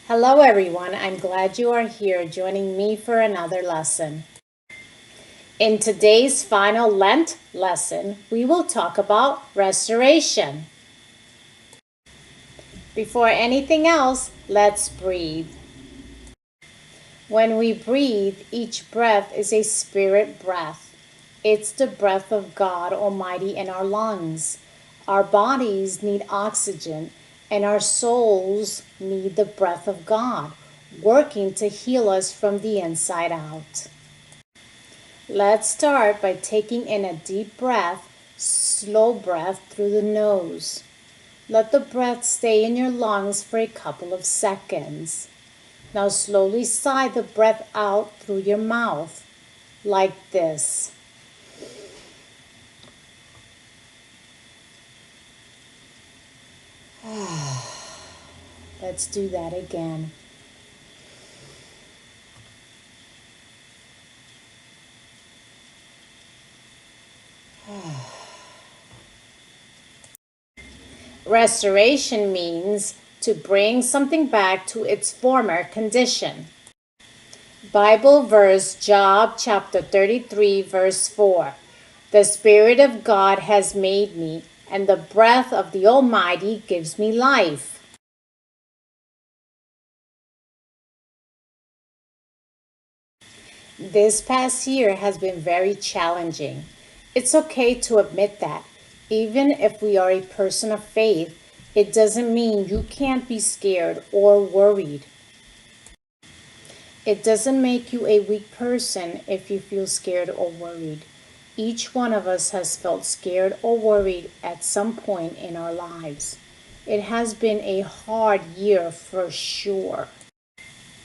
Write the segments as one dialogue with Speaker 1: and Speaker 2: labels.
Speaker 1: Hello everyone, I'm glad you are here joining me for another lesson. In today's final Lent lesson, we will talk about restoration. Before anything else, let's breathe. When we breathe, each breath is a spirit breath. It's the breath of God Almighty in our lungs. Our bodies need oxygen, and our souls need the breath of God, working to heal us from the inside out. Let's start by taking in a deep breath, slow breath through the nose. Let the breath stay in your lungs for a couple of seconds. Now slowly sigh the breath out through your mouth, like this. Let's do that again. Restoration means to bring something back to its former condition. Bible verse Job chapter 33 verse 4. The Spirit of God has made me, and the breath of the Almighty gives me life. This past year has been very challenging. It's okay to admit that. Even if we are a person of faith, it doesn't mean you can't be scared or worried. It doesn't make you a weak person if you feel scared or worried. Each one of us has felt scared or worried at some point in our lives. It has been a hard year for sure.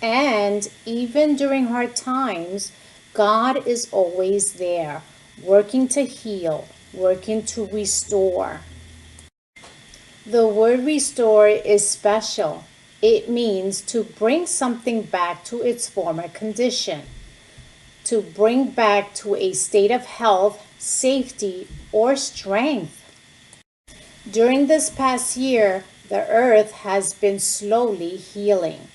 Speaker 1: And even during hard times, God is always there, working to heal, working to restore. The word restore is special. It means to bring something back to its former condition, to bring back to a state of health, safety, or strength. During this past year, the earth has been slowly healing.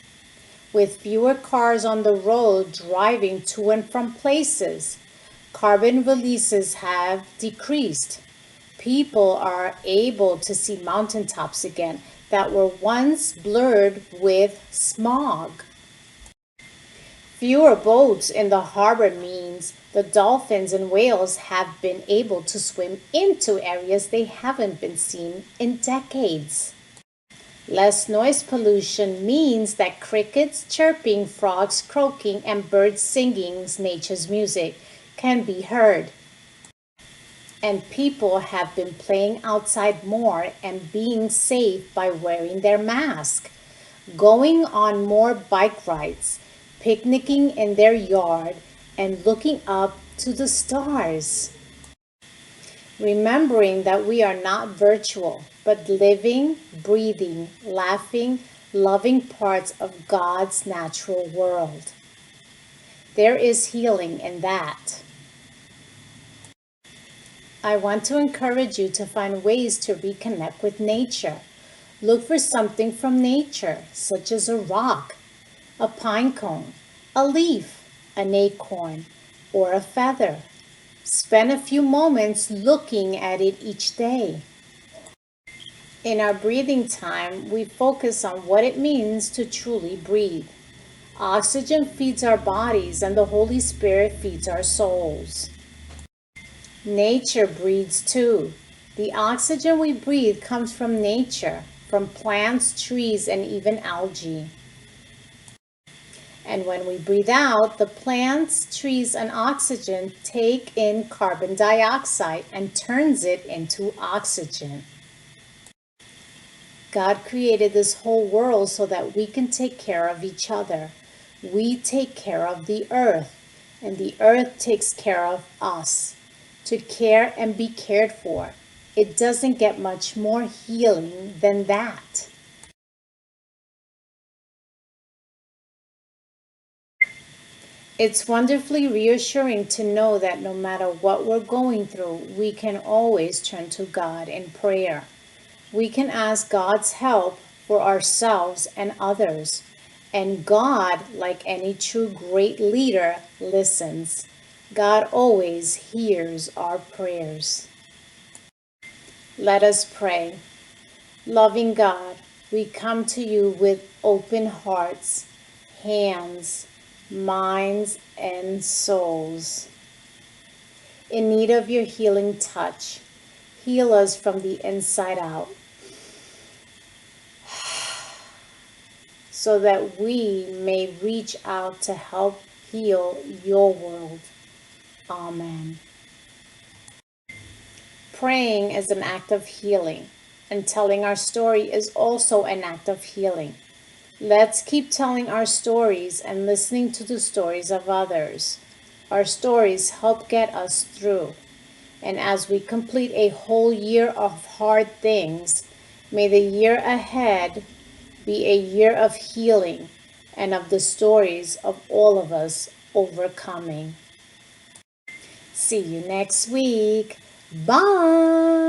Speaker 1: With fewer cars on the road driving to and from places, carbon releases have decreased. People are able to see mountaintops again that were once blurred with smog. Fewer boats in the harbor means the dolphins and whales have been able to swim into areas they haven't been seen in decades. Less noise pollution means that crickets chirping, frogs croaking, and birds singing nature's music can be heard. And people have been playing outside more and being safe by wearing their mask, going on more bike rides, picnicking in their yard, and looking up to the stars. Remembering that we are not virtual, but living, breathing, laughing, loving parts of God's natural world. There is healing in that. I want to encourage you to find ways to reconnect with nature. Look for something from nature, such as a rock, a pine cone, a leaf, an acorn, or a feather. Spend a few moments looking at it each day. In our breathing time, we focus on what it means to truly breathe. Oxygen feeds our bodies and the Holy Spirit feeds our souls. Nature breathes too. The oxygen we breathe comes from nature, from plants, trees, and even algae. And when we breathe out, the plants, trees, and oxygen take in carbon dioxide and turns it into oxygen. God created this whole world so that we can take care of each other. We take care of the earth, and the earth takes care of us. To care and be cared for. It doesn't get much more healing than that. It's wonderfully reassuring to know that no matter what we're going through, we can always turn to God in prayer. We can ask God's help for ourselves and others, And God, like any true great leader, listens. God always hears our prayers. Let us pray. Loving God, we come to you with open hearts, hands, minds, and souls. In need of your healing touch, heal us from the inside out, so that we may reach out to help heal your world. Amen. Praying is an act of healing, and telling our story is also an act of healing. Let's keep telling our stories and listening to the stories of others. Our stories help get us through. And as we complete a whole year of hard things, may the year ahead be a year of healing and of the stories of all of us overcoming. See you next week. Bye.